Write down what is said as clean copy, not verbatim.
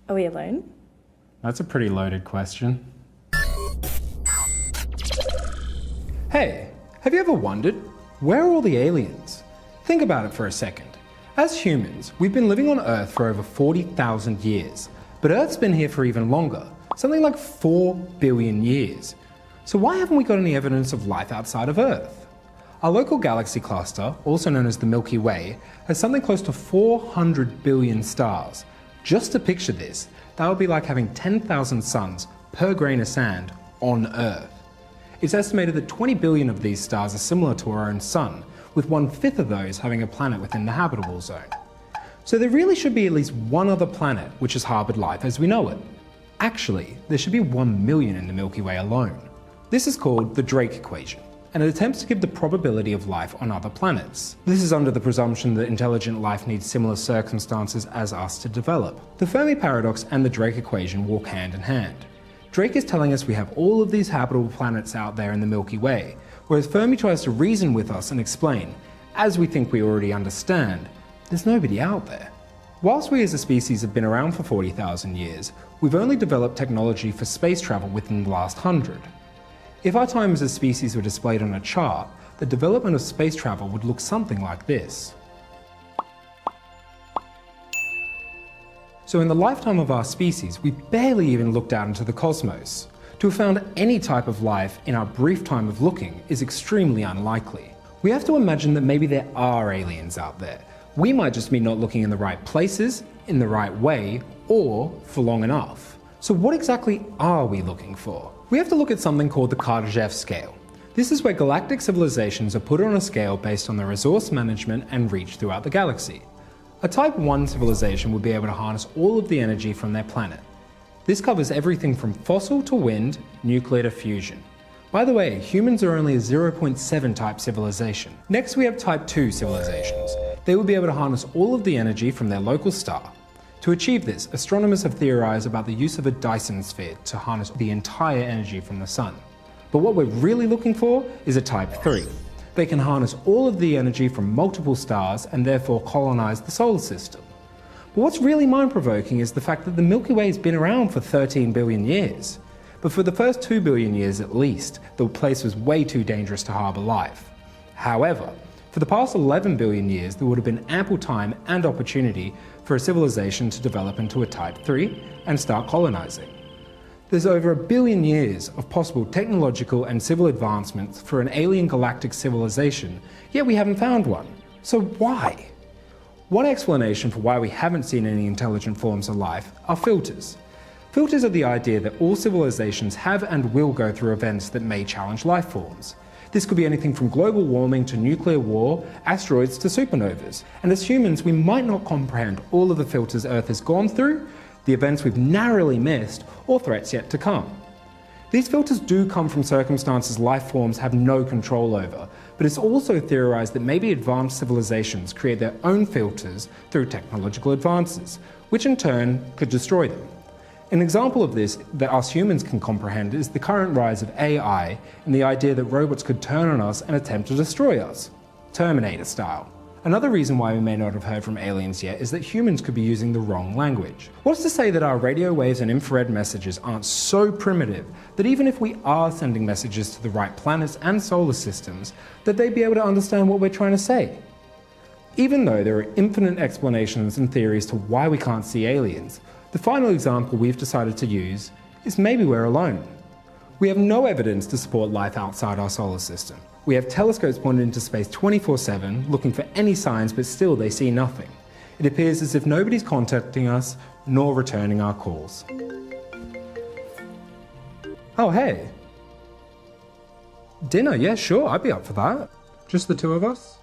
Are we alone? That's a pretty loaded question. Hey, have you ever wondered, where are all the aliens? Think about it for a second. As humans, we've been living on Earth for over 40,000 years, but Earth's been here for even longer, something like 4 billion years. So why haven't we got any evidence of life outside of Earth? Our local galaxy cluster, also known as the Milky Way, has something close to 400 billion stars. Just to picture this, that would be like having 10,000 suns per grain of sand on Earth. It's estimated that 20 billion of these stars are similar to our own sun, with 1/5 of those having a planet within the habitable zone. So there really should be at least one other planet which has harbored life as we know it. Actually, there should be 1 million in the Milky Way alone. This is called the Drake equation, and it attempts to give the probability of life on other planets. This is under the presumption that intelligent life needs similar circumstances as us to develop. The Fermi paradox and the Drake equation walk hand in hand. Drake is telling us we have all of these habitable planets out there in the Milky Way, whereas Fermi tries to reason with us and explain, as we think we already understand, there's nobody out there. Whilst we as a species have been around for 40,000 years, we've only developed technology for space travel within the last 100. If our time as a species were displayed on a chart, the development of space travel would look something like this. So in the lifetime of our species, we barely even looked out into the cosmos. To have found any type of life in our brief time of looking is extremely unlikely. We have to imagine that maybe there are aliens out there. We might just be not looking in the right places, in the right way, or for long enough. So what exactly are we looking for? We have to look at something called the Kardashev scale. This is where galactic civilizations are put on a scale based on their resource management and reach throughout the galaxy. A Type 1 civilization would be able to harness all of the energy from their planet. This covers everything from fossil to wind, nuclear to fusion. By the way, humans are only a 0.7 type civilization. Next we have Type 2 civilizations. They would be able to harness all of the energy from their local star. To achieve this, astronomers have theorized about the use of a Dyson sphere to harness the entire energy from the sun. But what we're really looking for is a Type 3. They can harness all of the energy from multiple stars and therefore colonize the solar system. But what's really mind-provoking is the fact that the Milky Way has been around for 13 billion years. But for the first 2 billion years at least, the place was way too dangerous to harbor life. However, for the past 11 billion years, there would have been ample time and opportunity for a civilization to develop into a Type 3 and start colonizing. There's over 1 billion years of possible technological and civil advancements for an alien galactic civilization, yet we haven't found one. So why? One explanation for why we haven't seen any intelligent forms of life are filters. Filters are the idea that all civilizations have and will go through events that may challenge life forms. This could be anything from global warming to nuclear war, asteroids to supernovas. And as humans, we might not comprehend all of the filters Earth has gone through, the events we've narrowly missed, or threats yet to come. These filters do come from circumstances life forms have no control over, but it's also theorized that maybe advanced civilizations create their own filters through technological advances, which in turn could destroy them. An example of this that us humans can comprehend is the current rise of AI and the idea that robots could turn on us and attempt to destroy us, Terminator style. Another reason why we may not have heard from aliens yet is that humans could be using the wrong language. What's to say that our radio waves and infrared messages aren't so primitive that even if we are sending messages to the right planets and solar systems, that they'd be able to understand what we're trying to say? Even though there are infinite explanations and theories to why we can't see aliens, the final example we've decided to use is maybe we're alone. We have no evidence to support life outside our solar system. We have telescopes pointed into space 24/7, looking for any signs, but still they see nothing. It appears as if nobody's contacting us, nor returning our calls. Oh, hey. Dinner, yeah, sure, I'd be up for that. Just the two of us?